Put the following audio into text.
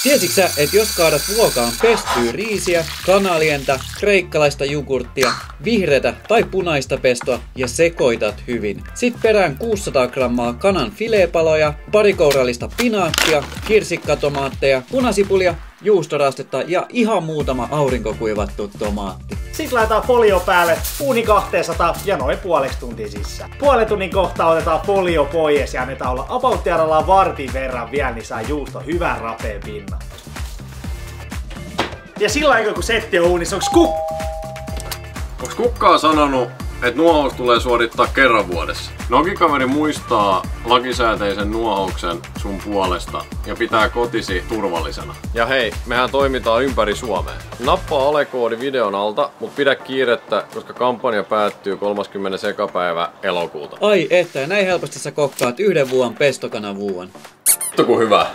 Tiesitkö sä, että jos kaadat ruokaan pestyä riisiä, kanalientä, kreikkalaista jogurttia, vihreätä tai punaista pestoa ja sekoitat hyvin. Sitten perään 600 grammaa kanan fileepaloja, pari kourallista pinaattia, kirsikkatomaatteja, punasipulia, juustorastetta ja ihan muutama aurinkokuivattu tomaatti. Sitten laitetaan folio päälle, uuni 200 ja noin puoleksi tuntia sisään. Puolen tunnin kohta otetaan folio pois ja annetaan olla about vartin verran vielä, niin saa juusto hyvän rapeen pinnan. Ja sillä aikaa kun setti on uunissa, Onks kukaan sanonut, että nuohous tulee suorittaa kerran vuodessa? Nokikaveri muistaa lakisääteisen nuohouksen sun puolesta ja pitää kotisi turvallisena. Ja hei, mehän toimitaan ympäri Suomea. Nappaa alekoodi videon alta, mut pidä kiirettä, koska kampanja päättyy 30. päivä elokuuta. Ai että, näin helposti sä kokkaat yhden vuoden pestokanan vuoden. Vittu ku hyvä!